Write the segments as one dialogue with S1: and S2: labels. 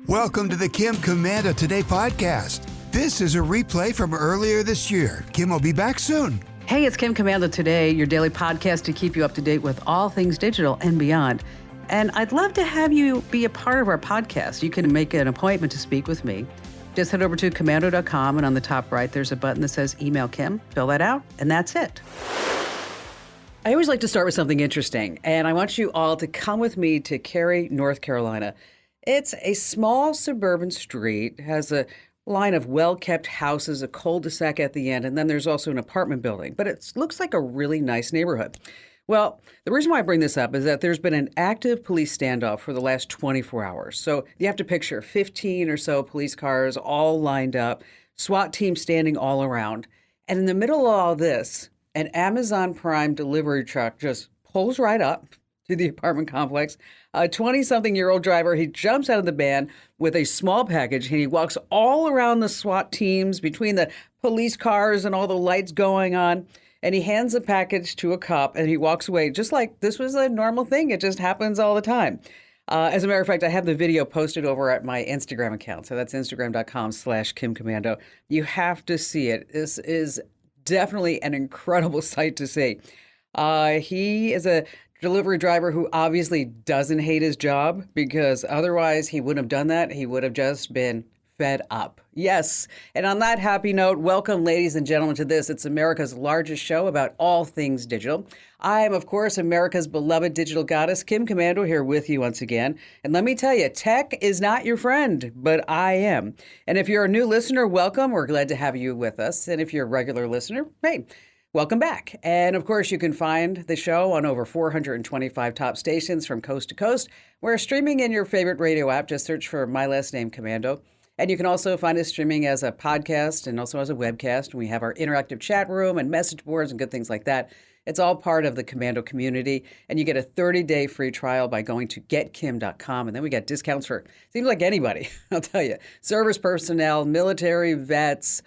S1: Welcome to the Kim Komando Today podcast. This is a replay from earlier this year. Kim will be back soon.
S2: Hey, it's Kim Komando Today, your daily podcast to keep you up to date with all things digital and beyond. And I'd love to have you be a part of our podcast. You can make an appointment to speak with me. Just head over to Komando.com, and on the top right, there's a button that says Email Kim. Fill that out, and that's it. I always like to start with something interesting, and I want you all to come with me to Cary, North Carolina. It's a small suburban street, has a line of well-kept houses, a cul-de-sac at the end, and then there's also an apartment building. But it looks like a really nice neighborhood. Well, the reason why I bring this up is that there's been an active police standoff for the last 24 hours. So you have to picture 15 or so police cars all lined up, SWAT team standing all around. And in the middle of all this, an Amazon Prime delivery truck just pulls right up to the apartment complex. A 20-something-year-old driver, he jumps out of the van with a small package, and he walks all around the SWAT teams between the police cars and all the lights going on, and he hands a package to a cop, and he walks away just like this was a normal thing. It just happens all the time. As a matter of fact, I have the video posted over at my Instagram account, so that's instagram.com/KimKomando. You have to see it. This is definitely an incredible sight to see. He is a delivery driver who obviously doesn't hate his job, because otherwise he wouldn't have done that. He would have just been fed up. Yes. And on that happy note, welcome, ladies and gentlemen, to this. It's America's largest show about all things digital. I am, of course, America's beloved digital goddess, Kim Komando, here with you once again. And let me tell you, tech is not your friend, but I am. And if you're a new listener, welcome. We're glad to have you with us. And if you're a regular listener, hey, welcome back. And of course, you can find the show on over 425 top stations from coast to coast. We're streaming in your favorite radio app. Just search for my last name, Komando. And you can also find us streaming as a podcast and also as a webcast. We have our interactive chat room and message boards and good things like that. It's all part of the Komando community. And you get a 30-day free trial by going to getkim.com. And then we get discounts for, seems like anybody, I'll tell you, service personnel, military vets,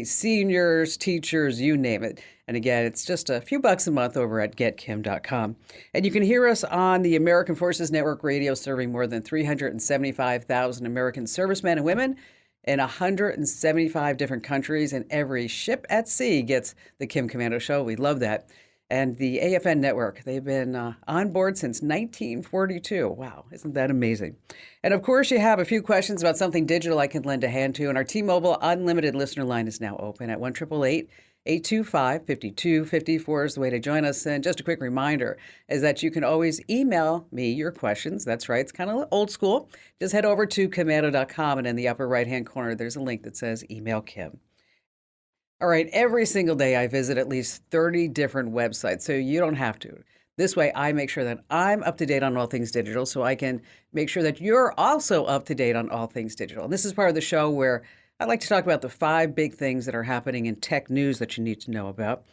S2: seniors, teachers, you name it. And again, it's just a few bucks a month over at getkim.com. And you can hear us on the American Forces Network Radio, serving more than 375,000 American servicemen and women in 175 different countries. And every ship at sea gets the Kim Komando Show. We love that. And the AFN network, they've been on board since 1942. Wow, isn't that amazing? And of course, you have a few questions about something digital I can lend a hand to. And our T-Mobile Unlimited listener line is now open at 1-888-825-5254 is the way to join us. And just a quick reminder is that you can always email me your questions. That's right. It's kind of old school. Just head over to Komando.com, and in the upper right-hand corner, there's a link that says Email Kim. All right, every single day I visit at least 30 different websites, so you don't have to. This way I make sure that I'm up to date on all things digital, so I can make sure that you're also up to date on all things digital. And this is part of the show where I like to talk about the 5 big things that are happening in tech news that you need to know about.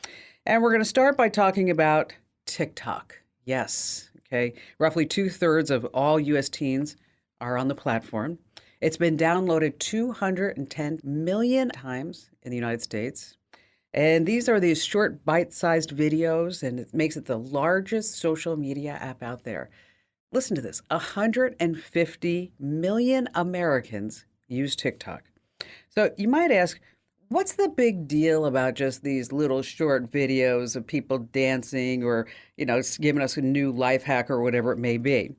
S2: And we're going to start by talking about TikTok. Yes, okay. Roughly 2/3 of all U.S. teens are on the platform. It's been downloaded 210 million times in the United States. And these are these short bite-sized videos, and it makes it the largest social media app out there. Listen to this. 150 million Americans use TikTok. So you might ask, what's the big deal about just these little short videos of people dancing or, giving us a new life hack or whatever it may be?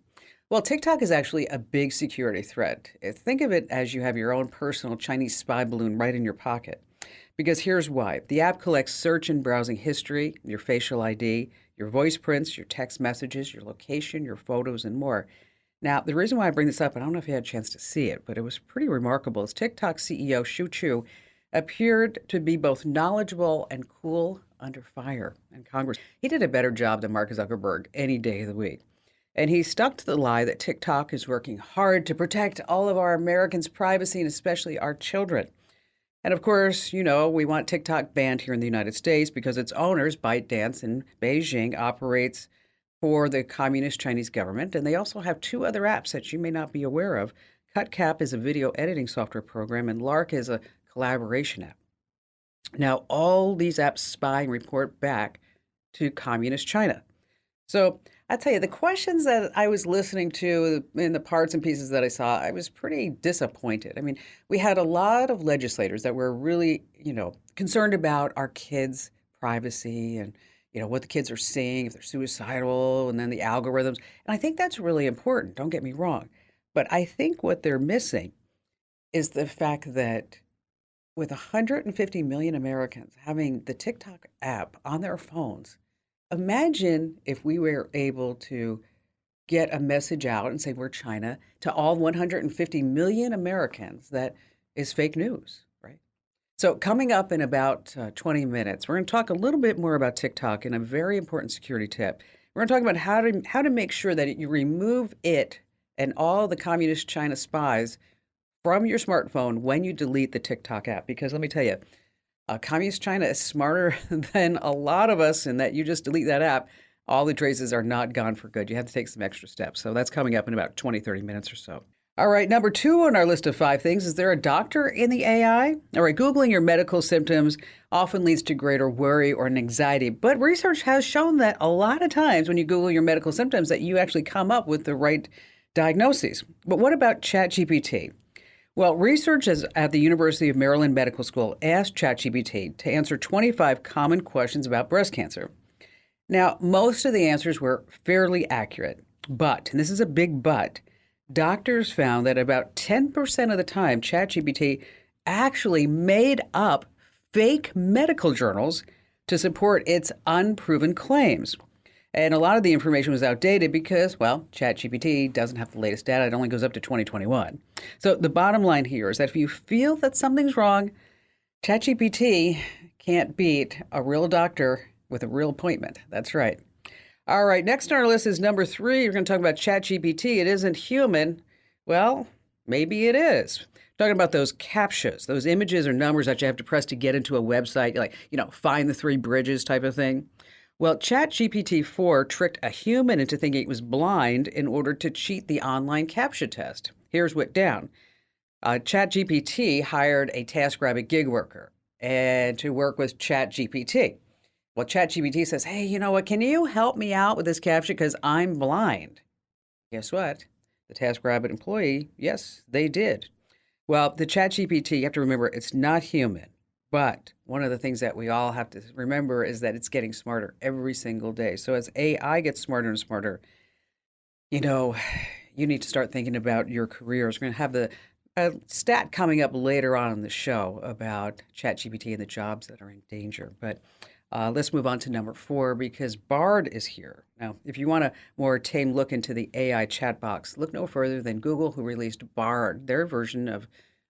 S2: Well, TikTok is actually a big security threat. Think of it as you have your own personal Chinese spy balloon right in your pocket. Because here's why. The app collects search and browsing history, your facial ID, your voice prints, your text messages, your location, your photos, and more. Now, the reason why I bring this up, I don't know if you had a chance to see it, but it was pretty remarkable, is TikTok CEO Shu Chu appeared to be both knowledgeable and cool under fire in Congress. He did a better job than Mark Zuckerberg any day of the week. And he stuck to the lie that TikTok is working hard to protect all of our Americans' privacy and especially our children. And of course, we want TikTok banned here in the United States because its owners, ByteDance in Beijing, operates for the communist Chinese government. And they also have 2 other apps that you may not be aware of. CutCap is a video editing software program, and Lark is a collaboration app. Now, all these apps spy and report back to communist China. So I tell you, the questions that I was listening to in the parts and pieces that I saw, I was pretty disappointed. I mean, we had a lot of legislators that were really, concerned about our kids' privacy and, what the kids are seeing, if they're suicidal, and then the algorithms. And I think that's really important. Don't get me wrong. But I think what they're missing is the fact that with 150 million Americans having the TikTok app on their phones, imagine if we were able to get a message out and say we're China to all 150 million Americans that is fake news, right? So, coming up in about 20 minutes, we're going to talk a little bit more about TikTok and a very important security tip. We're going to talk about how to make sure that you remove it and all the communist China spies from your smartphone when you delete the TikTok app. Because let me tell you, communist China is smarter than a lot of us in that you just delete that app. All the traces are not gone for good. You have to take some extra steps. So that's coming up in about 20, 30 minutes or so. All right, number 2 on our list of 5 things. Is there a doctor in the AI? All right, Googling your medical symptoms often leads to greater worry or anxiety. But research has shown that a lot of times when you Google your medical symptoms that you actually come up with the right diagnoses. But what about ChatGPT? Well, researchers at the University of Maryland Medical School asked ChatGPT to answer 25 common questions about breast cancer. Now, most of the answers were fairly accurate, but, and this is a big but, doctors found that about 10% of the time ChatGPT actually made up fake medical journals to support its unproven claims. And a lot of the information was outdated because, well, ChatGPT doesn't have the latest data. It only goes up to 2021. So the bottom line here is that if you feel that something's wrong, ChatGPT can't beat a real doctor with a real appointment. That's right. All right, next on our list is number 3. We're going to talk about ChatGPT. It isn't human. Well, maybe it is. Talking about those CAPTCHAs, those images or numbers that you have to press to get into a website, like, find the 3 bridges type of thing. Well, ChatGPT-4 tricked a human into thinking it was blind in order to cheat the online CAPTCHA test. Here's what down. ChatGPT hired a TaskRabbit gig worker and to work with ChatGPT. Well, ChatGPT says, hey, you know what? Can you help me out with this CAPTCHA because I'm blind? Guess what? The TaskRabbit employee, yes, they did. Well, the ChatGPT, you have to remember, it's not human. But one of the things that we all have to remember is that it's getting smarter every single day. So as AI gets smarter and smarter, you need to start thinking about your careers. We're going to have a stat coming up later on in the show about ChatGPT and the jobs that are in danger. But let's move on to number 4 because Bard is here. Now, if you want a more tame look into the AI chat box, look no further than Google, who released Bard, their version of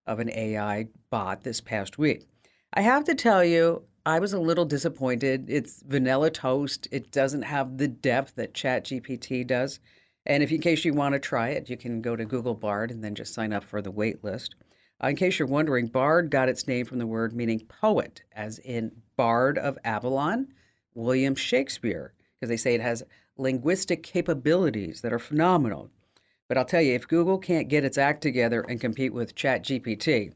S2: an AI bot this past week. I have to tell you, I was a little disappointed. It's vanilla toast. It doesn't have the depth that ChatGPT does. And if in case you want to try it, you can go to Google Bard and then just sign up for the wait list. In case you're wondering, Bard got its name from the word meaning poet, as in Bard of Avalon, William Shakespeare, because they say it has linguistic capabilities that are phenomenal. But I'll tell you, if Google can't get its act together and compete with ChatGPT,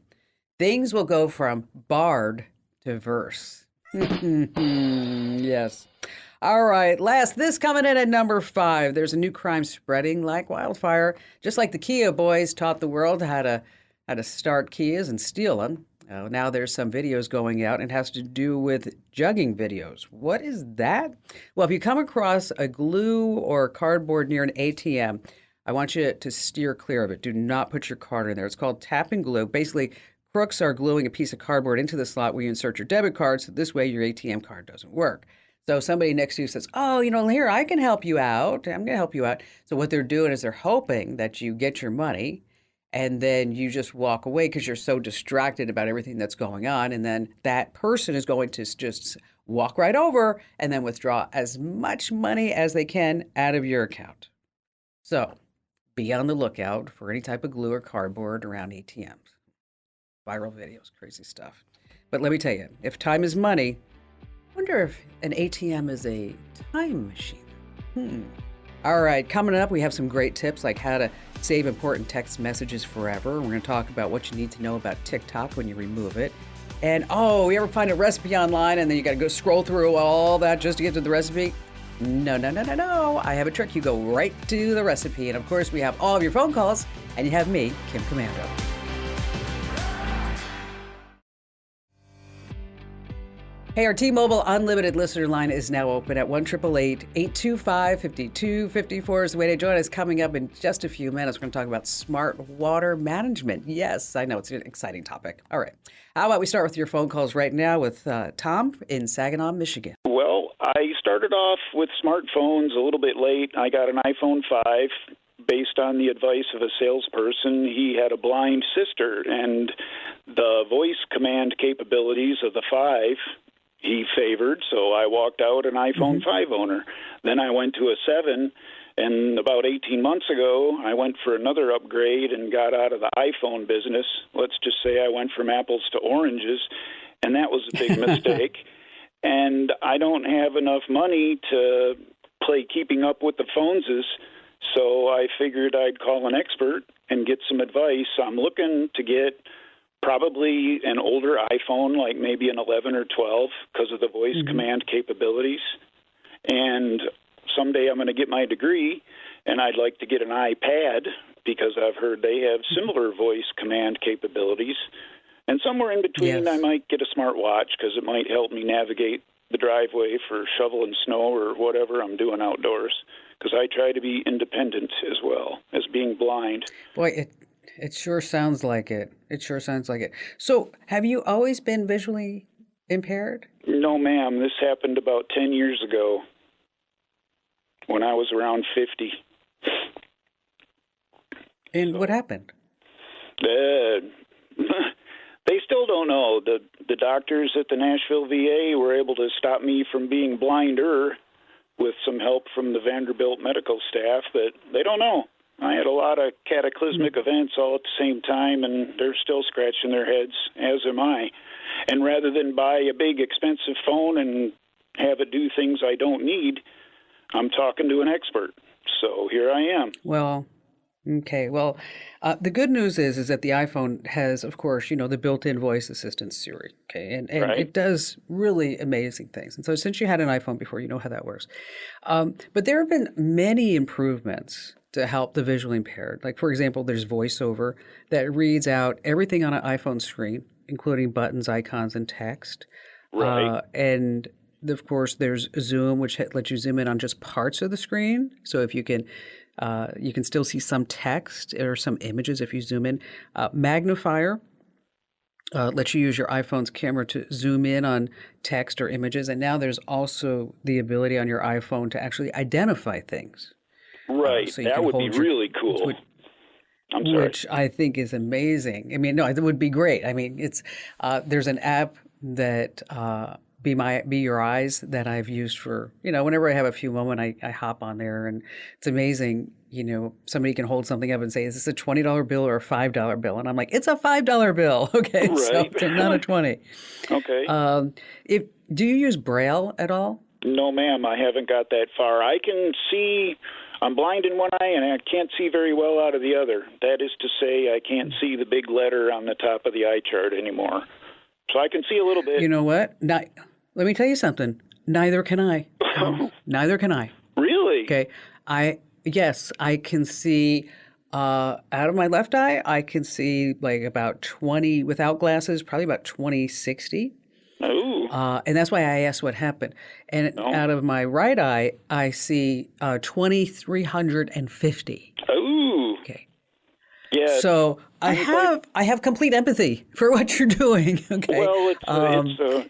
S2: things will go from bard to verse. Yes. All right. This coming in at number 5. There's a new crime spreading like wildfire. Just like the Kia boys taught the world how to start Kias and steal them. Now there's some videos going out and it has to do with jugging videos. What is that? Well, if you come across a glue or cardboard near an ATM, I want you to steer clear of it. Do not put your card in there. It's called tap and glue. Basically, crooks are gluing a piece of cardboard into the slot where you insert your debit card, so this way your ATM card doesn't work. So somebody next to you says, oh, here, I can help you out. I'm going to help you out. So what they're doing is they're hoping that you get your money and then you just walk away because you're so distracted about everything that's going on. And then that person is going to just walk right over and then withdraw as much money as they can out of your account. So be on the lookout for any type of glue or cardboard around ATMs. Viral videos, crazy stuff. But let me tell you, if time is money, I wonder if an ATM is a time machine. All right, coming up, we have some great tips like how to save important text messages forever. We're going to talk about what you need to know about TikTok when you remove it. And, you ever find a recipe online and then you got to go scroll through all that just to get to the recipe? No, no, no, no, no. I have a trick. You go right to the recipe. And of course, we have all of your phone calls, and you have me, Kim Komando. Hey, our T-Mobile Unlimited listener line is now open at 1-888-825-5254 is the way to join us. Coming up in just a few minutes, we're going to talk about smart water management. Yes, I know it's an exciting topic. All right. How about we start with your phone calls right now with Tom in Saginaw, Michigan.
S3: Well, I started off with smartphones a little bit late. I got an iPhone 5 based on the advice of a salesperson. He had a blind sister, and the voice command capabilities of the 5 he favored, so I walked out an iPhone 5 owner. Then I went to a 7, and about 18 months ago, I went for another upgrade and got out of the iPhone business. Let's just say I went from apples to oranges, and that was a big mistake. And I don't have enough money to play keeping up with the phoneses, so I figured I'd call an expert and get some advice. I'm looking to get probably an older iPhone, like maybe an 11 or 12, because of the voice command capabilities. And someday I'm going to get my degree, and I'd like to get an iPad because I've heard they have similar voice command capabilities. And somewhere in between, I might get a smartwatch because it might help me navigate the driveway for shoveling snow or whatever I'm doing outdoors, because I try to be independent as well as being blind.
S2: Boy, it sure sounds like it. It sure sounds like it. So have you always been visually impaired?
S3: No, ma'am. This happened about 10 years ago when I was around 50.
S2: And what happened?
S3: They still don't know. The doctors at the Nashville VA were able to stop me from being blinder with some help from the Vanderbilt medical staff, but they don't know. I had a lot of cataclysmic events all at the same time, and they're still scratching their heads, as am I. And rather than buy a big, expensive phone and have it do things I don't need, I'm talking to an expert. So here I am.
S2: Well, okay. Well, the good news is that the iPhone has, of course, the built-in voice assistant Siri. Okay, and
S3: Right.
S2: It does really amazing things. And so, since you had an iPhone before, you know how that works. But there have been many improvements to help the visually impaired. Like, for example, there's VoiceOver that reads out everything on an iPhone screen, including buttons, icons, and text.
S3: Right.
S2: And of course, there's Zoom, which lets you zoom in on just parts of the screen. So if you can still see some text or some images if you zoom in. Magnifier lets you use your iPhone's camera to zoom in on text or images. And now there's also the ability on your iPhone to actually identify things.
S3: Right.
S2: So
S3: that would be really cool. I'm sorry.
S2: Which I think is amazing. I mean, no, it would be great. I mean, it's there's an app that Be Your Eyes that I've used for, whenever I have a few moments, I hop on there, and it's amazing. Somebody can hold something up and say, "Is this a $20 bill or a $5 bill?" And I'm like, "It's a $5 bill." Okay,
S3: Right.
S2: so it's not a 20.
S3: Okay.
S2: Do you use Braille at all?
S3: No, ma'am, I haven't got that far. I can see. I'm blind in one eye, and I can't see very well out of the other. That is to say, I can't see the big letter on the top of the eye chart anymore. So I can see a little bit.
S2: You know what? Let me tell you something. Neither can I. Neither can I.
S3: Really?
S2: Okay. I can see out of my left eye, I can see like about 20, without glasses, probably about 20/60.
S3: Ooh.
S2: And that's why I asked what happened. And out of my right eye, I see 2350.
S3: Ooh.
S2: Okay.
S3: Yeah.
S2: So I have complete empathy for what you're doing. Okay.
S3: Well,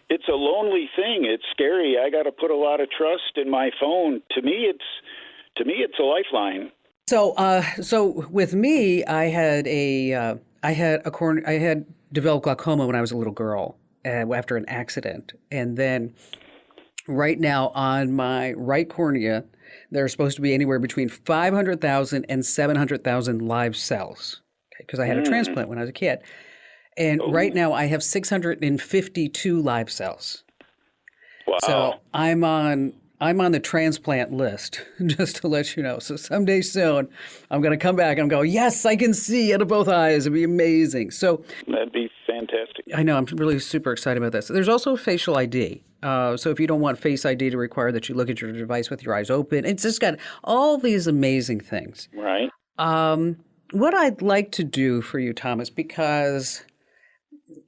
S3: it's a lonely thing. It's scary. I got to put a lot of trust in my phone. To me, it's a lifeline.
S2: So with me, I had developed glaucoma when I was a little girl after an accident, and then right now on my right cornea, there are supposed to be anywhere between 500,000 and 700,000 live cells, because I had a transplant when I was a kid. And right now I have 652 live cells.
S3: Wow.
S2: So I'm on I'm on the transplant list, just to let you know. So someday soon, I'm going to come back and go, yes, I can see out of both eyes. It'd be amazing. So
S3: That'd be fantastic.
S2: I know, I'm really super excited about this. There's also facial ID. So if you don't want Face ID to require that you look at your device with your eyes open, it's just got all these amazing things.
S3: Right.
S2: What I'd like to do for you, Thomas, because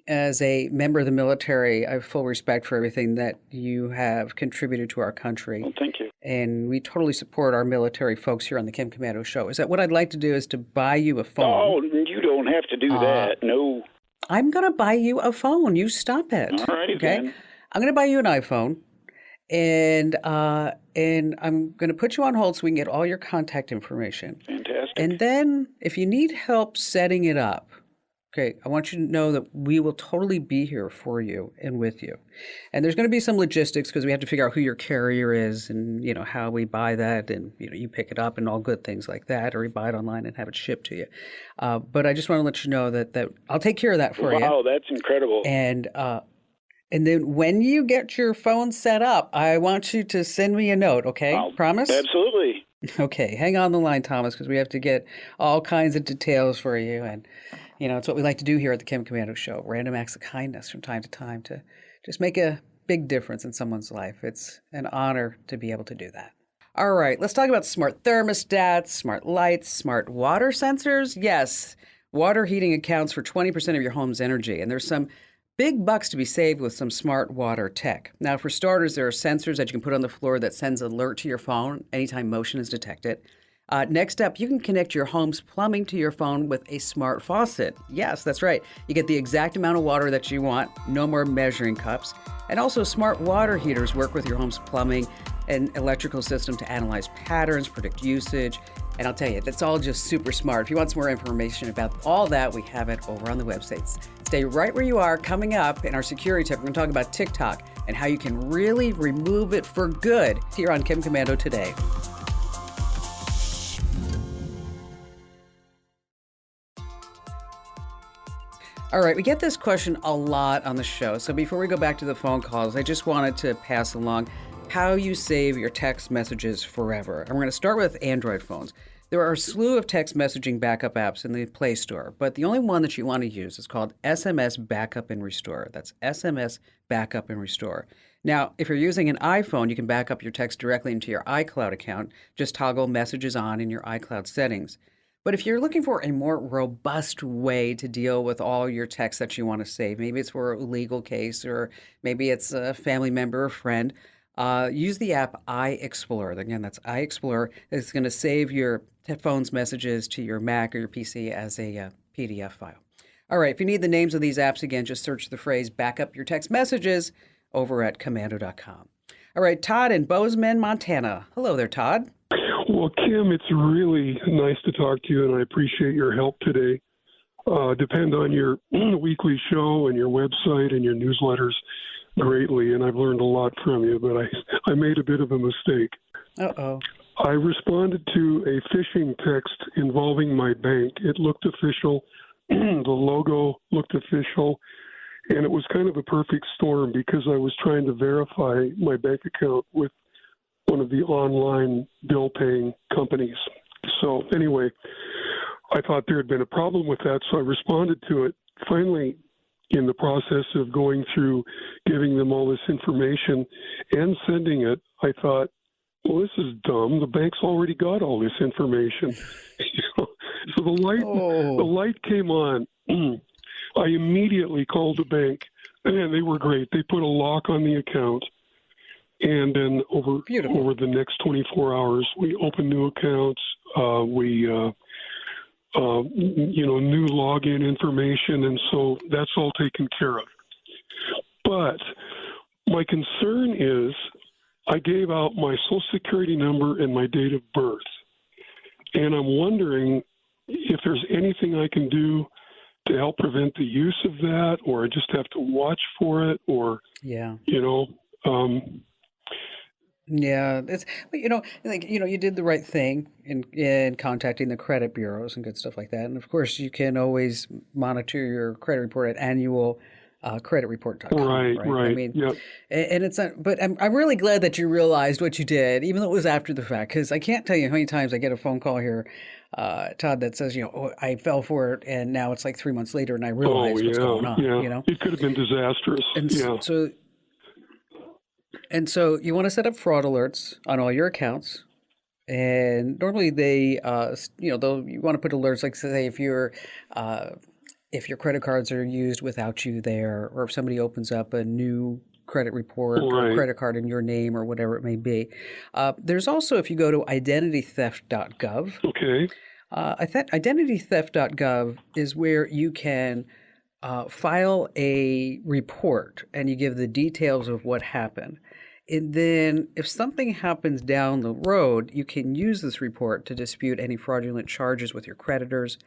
S2: as a member of the military, I have full respect for everything that you have contributed to our country.
S3: Well, thank you.
S2: And we totally support our military folks here on the Kim Komando Show. Is that what I'd like to do is to buy you a phone?
S3: Oh, you don't have to do that. No.
S2: I'm going to buy you a phone. You stop it.
S3: All righty,
S2: okay?
S3: then.
S2: I'm going to buy you an iPhone. And I'm going to put you on hold so we can get all your contact information.
S3: Fantastic.
S2: And then if you need help setting it up, okay, I want you to know that we will totally be here for you and with you. And there's going to be some logistics because we have to figure out who your carrier is and, how we buy that and, you pick it up and all good things like that, or you buy it online and have it shipped to you. But I just want to let you know that I'll take care of that for you.
S3: Wow, that's incredible.
S2: And then when you get your phone set up, I want you to send me a note, okay? Promise?
S3: Absolutely.
S2: Okay, hang on the line, Thomas, because we have to get all kinds of details for you. And, it's what we like to do here at the Kim Komando Show, random acts of kindness from time to time to just make a big difference in someone's life. It's an honor to be able to do that. All right, let's talk about smart thermostats, smart lights, smart water sensors. Yes, water heating accounts for 20% of your home's energy, and there's some big bucks to be saved with some smart water tech. Now, for starters, there are sensors that you can put on the floor that sends an alert to your phone anytime motion is detected. Next up, you can connect your home's plumbing to your phone with a smart faucet. Yes, that's right. You get the exact amount of water that you want, no more measuring cups. And also, smart water heaters work with your home's plumbing and electrical system to analyze patterns, predict usage. And I'll tell you, that's all just super smart. If you want some more information about all that, we have it over on the websites. Stay right where you are. Coming up in our security tip, we're going to talk about TikTok and how you can really remove it for good here on Kim Komando today. All right, we get this question a lot on the show. So before we go back to the phone calls, I just wanted to pass along how you save your text messages forever. And we're going to start with Android phones. There are a slew of text messaging backup apps in the Play Store, but the only one that you want to use is called SMS Backup and Restore. That's SMS Backup and Restore. Now, if you're using an iPhone, you can back up your text directly into your iCloud account. Just toggle Messages on in your iCloud settings. But if you're looking for a more robust way to deal with all your texts that you want to save, maybe it's for a legal case or maybe it's a family member or friend, use the app iExplorer. Again, that's iExplorer. It's going to save your phone's messages to your Mac or your PC as a PDF file. All right, if you need the names of these apps, again, just search the phrase backup your text messages over at Komando.com. All right, Todd in Bozeman, Montana. Hello there, Todd.
S4: Well, Kim, it's really nice to talk to you, and I appreciate your help today. Depend on your weekly show and your website and your newsletters greatly, and I've learned a lot from you, but I made a bit of a mistake.
S2: Uh-oh.
S4: I responded to a phishing text involving my bank. It looked official. The logo looked official, and it was kind of a perfect storm because I was trying to verify my bank account with one of the online bill-paying companies. So anyway, I thought there had been a problem with that, so I responded to it. Finally, in the process of going through giving them all this information and sending it, I thought, well, this is dumb. The bank's already got all this information. So the light came on. I immediately called the bank, and they were great. They put a lock on the account. And then over the next 24 hours, we opened new accounts. New login information, and so that's all taken care of. But my concern is I gave out my Social Security number and my date of birth, and I'm wondering if there's anything I can do to help prevent the use of that, or I just have to watch for it, or
S2: Yeah, it's you did the right thing in contacting the credit bureaus and good stuff like that. And of course, you can always monitor your credit report at creditreport.com.
S4: Right.
S2: I mean,
S4: Yep.
S2: and it's not, but I'm really glad that you realized what you did, even though it was after the fact, because I can't tell you how many times I get a phone call here, Todd, that says, oh, I fell for it, and now it's like 3 months later, and I realize what's going on.
S4: Yeah. It could have been disastrous.
S2: And
S4: yeah.
S2: so you want to set up fraud alerts on all your accounts. And normally they, you want to put alerts like, say, if your credit cards are used without you there, or if somebody opens up a new credit report or a credit card in your name or whatever it may be. There's also, if you go to identitytheft.gov.
S4: Okay.
S2: Identitytheft.gov is where you can file a report and you give the details of what happened. And then if something happens down the road, you can use this report to dispute any fraudulent charges with your creditors.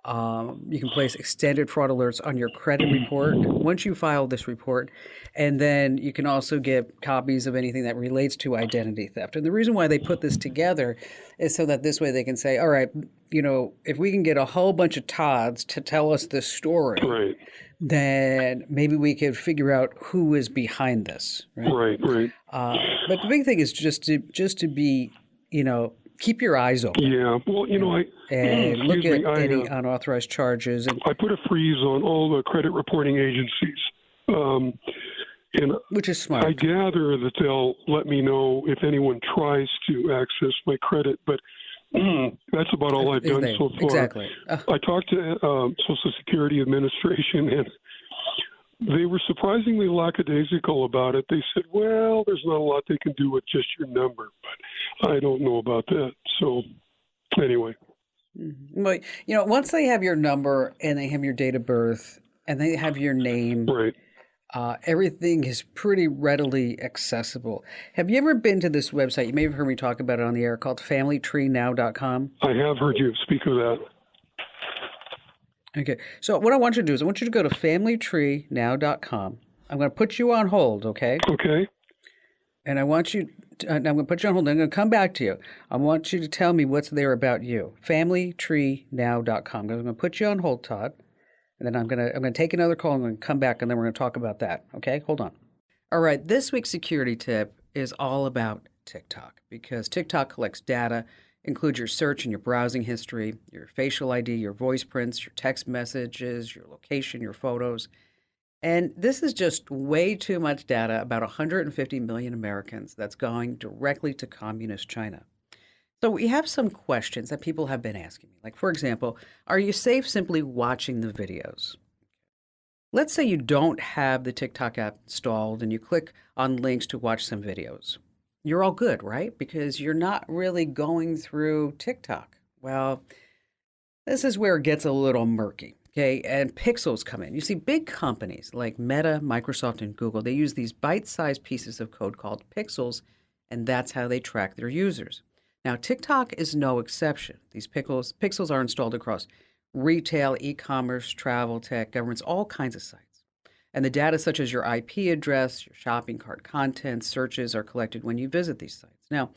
S2: You can place extended fraud alerts on your credit report once you file this report. And then you can also get copies of anything that relates to identity theft. And the reason why they put this together is so that this way they can say, all right, if we can get a whole bunch of Todds to tell us this story, then maybe we could figure out who is behind this.
S4: Right.
S2: But the big thing is just to be, keep your eyes open.
S4: Yeah. Well,
S2: and look at any unauthorized charges.
S4: I put a freeze on all the credit reporting agencies. And
S2: which is smart.
S4: I gather that they'll let me know if anyone tries to access my credit, but that's about all I've done so far.
S2: Exactly.
S4: I talked to Social Security Administration, and they were surprisingly lackadaisical about it. They said, well, there's not a lot they can do with just your number, but I don't know about that. So anyway.
S2: Well, once they have your number and they have your date of birth and they have your name, everything is pretty readily accessible. Have you ever been to this website? You may have heard me talk about it on the air, called familytreenow.com.
S4: I have heard you speak of that.
S2: Okay. So what I want you to do is I want you to go to familytreenow.com. I'm going to put you on hold, okay?
S4: Okay.
S2: And I want you I'm going to put you on hold. I'm going to come back to you. I want you to tell me what's there about you. familytreenow.com. I'm going to put you on hold, Todd. And then I'm going to take another call. I'm going to come back, and then we're going to talk about that. Okay? Hold on. All right. This week's security tip is all about TikTok, because TikTok collects data, includes your search and your browsing history, your facial ID, your voice prints, your text messages, your location, your photos. And this is just way too much data about 150 million Americans that's going directly to communist China. So we have some questions that people have been asking me. Like, for example, are you safe simply watching the videos? Let's say you don't have the TikTok app installed and you click on links to watch some videos. You're all good, right? Because you're not really going through TikTok. Well, this is where it gets a little murky. Okay, and pixels come in. You see, big companies like Meta, Microsoft, and Google, they use these bite-sized pieces of code called pixels, and that's how they track their users. Now, TikTok is no exception. These pixels are installed across retail, e-commerce, travel, tech, governments, all kinds of sites. And the data such as your IP address, your shopping cart content, searches are collected when you visit these sites. Now,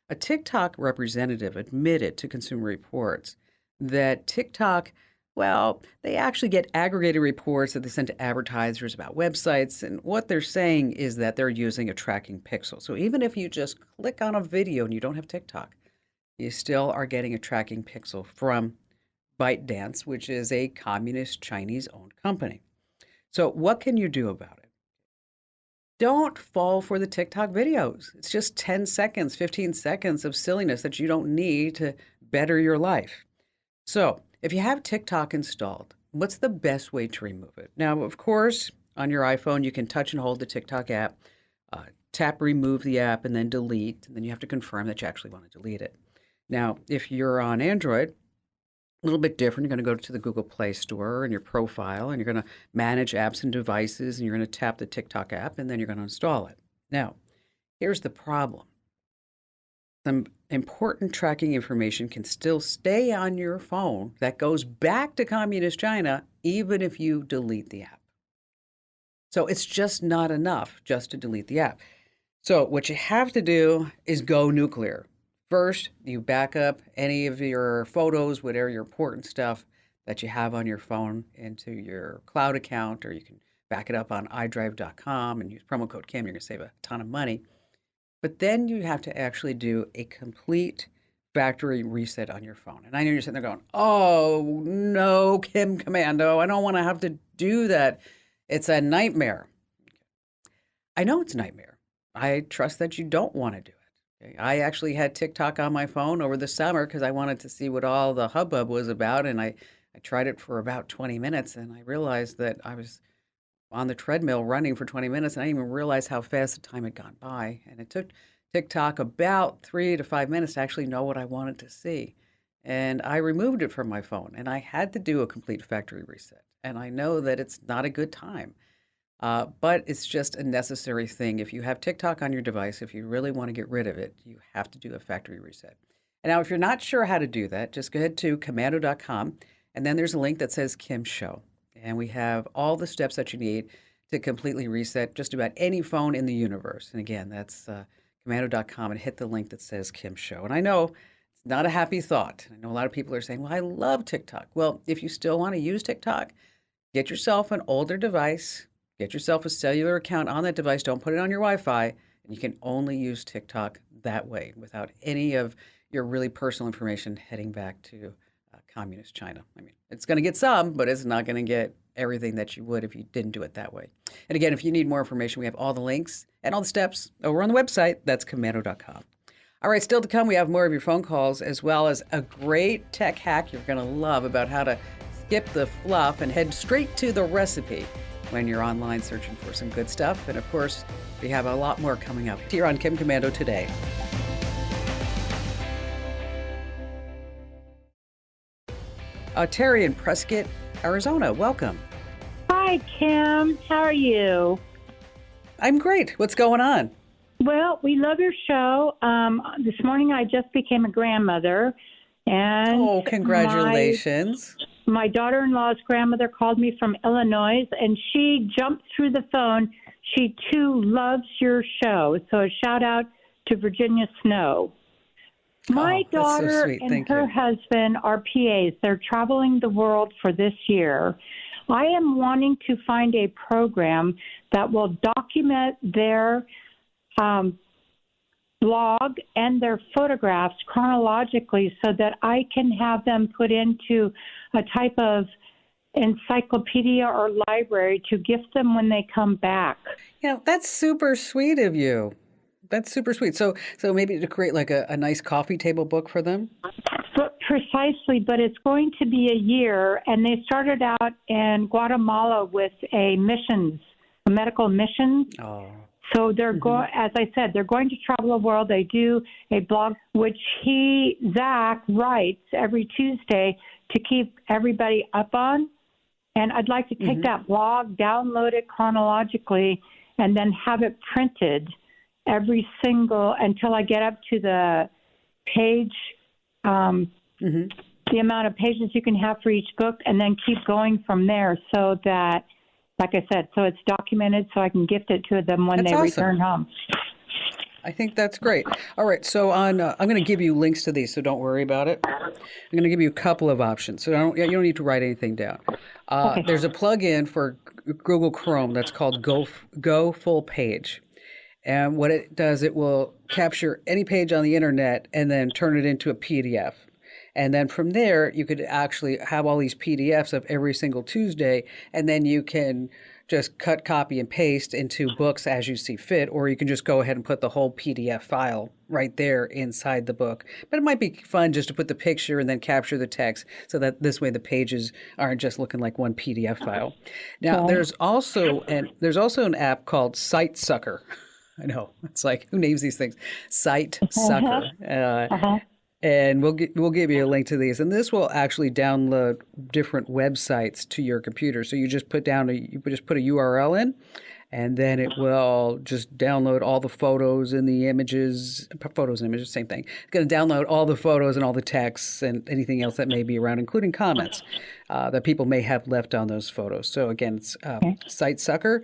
S2: a TikTok representative admitted to Consumer Reports that TikTok, well, they actually get aggregated reports that they send to advertisers about websites, and what they're saying is that they're using a tracking pixel. So even if you just click on a video and you don't have TikTok, you still are getting a tracking pixel from ByteDance, which is a communist Chinese-owned company. So what can you do about it? Don't fall for the TikTok videos. It's just 10 seconds, 15 seconds of silliness that you don't need to better your life. So if you have TikTok installed, what's the best way to remove it? Now, of course, on your iPhone, you can touch and hold the TikTok app, tap remove the app, and then delete. And then you have to confirm that you actually want to delete it. Now, if you're on Android, a little bit different. You're going to go to the Google Play Store and your profile, and you're going to manage apps and devices, and you're going to tap the TikTok app, and then you're going to install it. Now, here's the problem. Some important tracking information can still stay on your phone that goes back to communist China, even if you delete the app. So it's just not enough just to delete the app. So what you have to do is go nuclear. First, you back up any of your photos, whatever your important stuff that you have on your phone, into your cloud account, or you can back it up on iDrive.com and use promo code Kim. You're going to save a ton of money. But then you have to actually do a complete factory reset on your phone. And I know you're sitting there going, oh, no, Kim Komando, I don't want to have to do that. It's a nightmare. I know it's a nightmare. I trust that you don't want to do it. Okay? I actually had TikTok on my phone over the summer because I wanted to see what all the hubbub was about. And I tried it for about 20 minutes and I realized that I was on the treadmill running for 20 minutes and I didn't even realize how fast the time had gone by. And it took TikTok about 3 to 5 minutes to actually know what I wanted to see. And I removed it from my phone and I had to do a complete factory reset. And I know that it's not a good time. But it's just a necessary thing. If you have TikTok on your device, if you really want to get rid of it, you have to do a factory reset. And now, if you're not sure how to do that, just go ahead to Komando.com, and then there's a link that says Kim Show. And we have all the steps that you need to completely reset just about any phone in the universe. And again, that's Komando.com, and hit the link that says Kim Show. And I know it's not a happy thought. I know a lot of people are saying, well, I love TikTok. Well, if you still want to use TikTok, get yourself an older device. Get yourself a cellular account on that device. Don't put it on your Wi-Fi. And you can only use TikTok that way without any of your really personal information heading back to communist China. I mean, it's going to get some, but it's not going to get everything that you would if you didn't do it that way. And again, if you need more information, we have all the links and all the steps over on the website. That's Komando.com. All right, still to come, we have more of your phone calls as well as a great tech hack you're going to love about how to skip the fluff and head straight to the recipe when you're online searching for some good stuff. And of course, we have a lot more coming up here on Kim Komando today. Terry in Prescott, Arizona, welcome.
S5: Hi, Kim. How are you?
S2: I'm great. What's going on?
S5: Well, we love your show. This morning I just became a grandmother. And
S2: oh, congratulations.
S5: My daughter-in-law's grandmother called me from Illinois, and she jumped through the phone. She, too, loves your show. So a shout-out to Virginia Snow. My daughter and her husband are PAs. They're traveling the world for this year. I am wanting to find a program that will document their blog and their photographs chronologically so that I can have them put into a type of encyclopedia or library to gift them when they come back.
S2: Yeah, that's super sweet of you. That's super sweet. So maybe to create like a nice coffee table book for them?
S5: Precisely, but it's going to be a year, and they started out in Guatemala with a medical mission.
S2: Oh.
S5: So they're going, as I said, they're going to travel the world. They do a blog, which Zach, writes every Tuesday to keep everybody up on. And I'd like to take that blog, download it chronologically, and then have it printed until I get up to the page, the amount of pages you can have for each book, and then keep going from there so that, like I said, so it's documented so I can gift it to them when they return home.
S2: I think that's great. All right, so I'm going to give you links to these, so don't worry about it. I'm going to give you a couple of options, so you don't need to write anything down. Okay. There's a plug-in for Google Chrome that's called Go Full Page. And what it does, it will capture any page on the internet and then turn it into a PDF. And then from there, you could actually have all these PDFs of every single Tuesday, and then you can just cut, copy, and paste into books as you see fit, or you can just go ahead and put the whole PDF file right there inside the book. But it might be fun just to put the picture and then capture the text so that this way the pages aren't just looking like one PDF file. Now, there's also an app called SiteSucker. I know. It's like, who names these things? SiteSucker. And we'll give you a link to these. And this will actually download different websites to your computer. So you just put a URL in, and then it will just download all the photos and the images. Photos and images, same thing. It's going to download all the photos and all the texts and anything else that may be around, including comments that people may have left on those photos. So again, it's SiteSucker.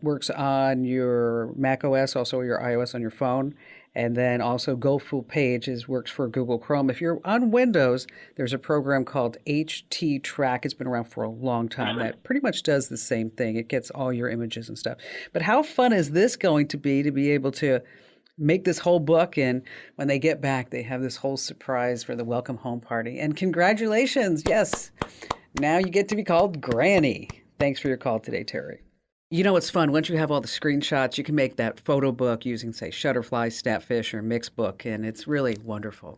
S2: Works on your Mac OS, also your iOS on your phone. And then also Go Full Page works for Google Chrome. If you're on Windows, there's a program called HT Track. It's been around for a long time. That pretty much does the same thing. It gets all your images and stuff. But how fun is this going to be able to make this whole book? And when they get back, they have this whole surprise for the welcome home party. And congratulations. Yes. Now you get to be called Granny. Thanks for your call today, Terry. You know what's fun? Once you have all the screenshots, you can make that photo book using, say, Shutterfly, Snapfish, or Mixbook, and it's really wonderful.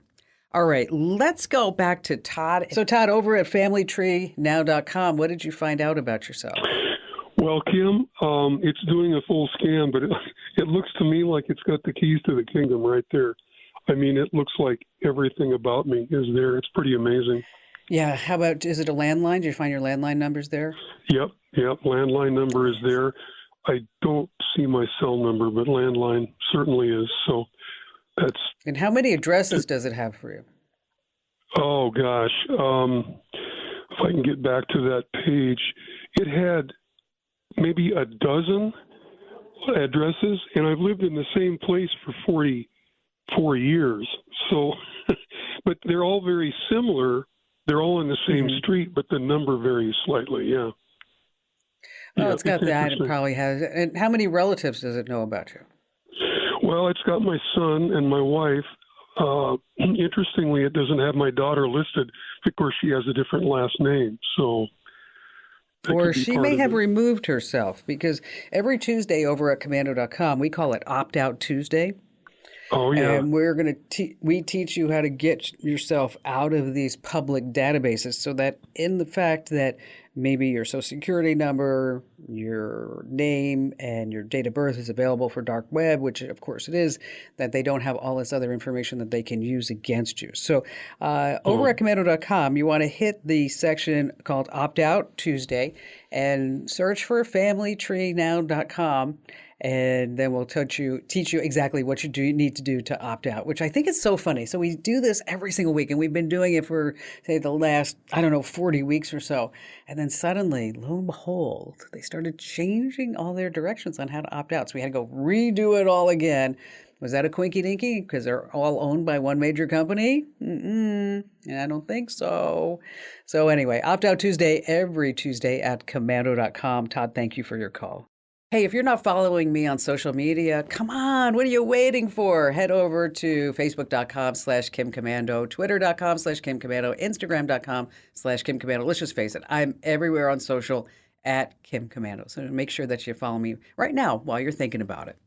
S2: All right, let's go back to Todd. So, Todd, over at FamilyTreeNow.com, what did you find out about yourself?
S4: Well, Kim, it's doing a full scan, but it looks to me like it's got the keys to the kingdom right there. I mean, it looks like everything about me is there. It's pretty amazing.
S2: Yeah. How about, is it a landline? Did you find your landline numbers there?
S4: Yep. Landline number is there. I don't see my cell number, but landline certainly is. So that's.
S2: And how many addresses does it have for you?
S4: Oh, gosh. If I can get back to that page, it had maybe a dozen addresses, and I've lived in the same place for 44 years. So, but they're all very similar. They're all in the same street, but the number varies slightly, yeah.
S2: Oh, it's got that. It probably has. And how many relatives does it know about you?
S4: Well, it's got my son and my wife. Interestingly, it doesn't have my daughter listed. Of course, she has a different last name, so.
S2: Or she may have removed herself, because every Tuesday over at Komando.com, we call it Opt-Out Tuesday.
S4: Oh, yeah.
S2: And we're going to we teach you how to get yourself out of these public databases, so that in the fact that maybe your social security number, your name, and your date of birth is available for dark web, which of course it is, that they don't have all this other information that they can use against you. So over at Komando.com, you want to hit the section called Opt-Out Tuesday and search for FamilyTreeNow.com. And then we'll teach you exactly what you need to do to opt out, which I think is so funny. So we do this every single week, and we've been doing it for, say, the last, 40 weeks or so. And then suddenly, lo and behold, they started changing all their directions on how to opt out. So we had to go redo it all again. Was that a quinky dinky? Because they're all owned by one major company? I don't think so. So anyway, Opt Out Tuesday, every Tuesday at Komando.com. Todd, thank you for your call. Hey, if you're not following me on social media, come on, what are you waiting for? Head over to Facebook.com/KimKomando, Twitter.com/KimKomando, Instagram.com/KimKomando. Let's just face it, I'm everywhere on social at Kim Komando. So make sure that you follow me right now while you're thinking about it.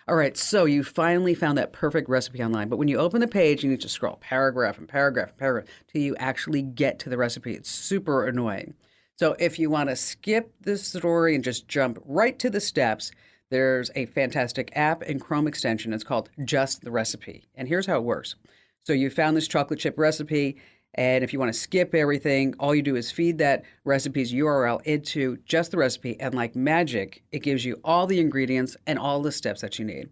S2: All right, so you finally found that perfect recipe online, but when you open the page, you need to scroll paragraph and paragraph and paragraph till you actually get to the recipe. It's super annoying. So if you want to skip this story and just jump right to the steps, there's a fantastic app and Chrome extension. It's called Just the Recipe. And here's how it works. So you found this chocolate chip recipe, and if you want to skip everything, all you do is feed that recipe's URL into Just the Recipe, and like magic, it gives you all the ingredients and all the steps that you need.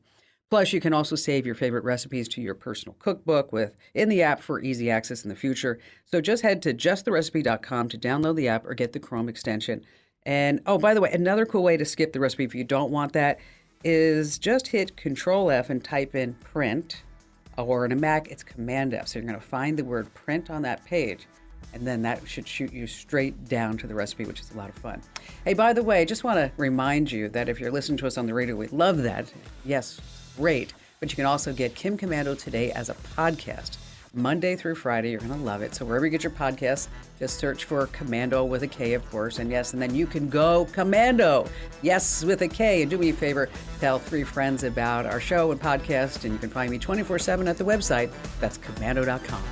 S2: Plus, you can also save your favorite recipes to your personal cookbook in the app for easy access in the future. So just head to justtherecipe.com to download the app or get the Chrome extension. And, oh, by the way, another cool way to skip the recipe if you don't want that is just hit Control F and type in print, or on a Mac, it's Command F. So you're going to find the word print on that page, and then that should shoot you straight down to the recipe, which is a lot of fun. Hey, by the way, I just want to remind you that if you're listening to us on the radio, we love that. Yes, great. But you can also get Kim Komando Today as a podcast, Monday through Friday. You're going to love it. So wherever you get your podcasts, just search for Komando with a K, of course. And yes, and then you can go Komando. Yes, with a K. And do me a favor, tell 3 friends about our show and podcast. And you can find me 24/7 at the website. That's Komando.com.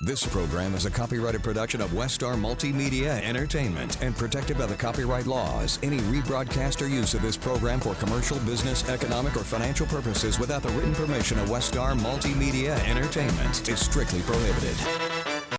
S6: This program is a copyrighted production of Westar Multimedia Entertainment and protected by the copyright laws. Any rebroadcast or use of this program for commercial, business, economic, or financial purposes without the written permission of Westar Multimedia Entertainment is strictly prohibited.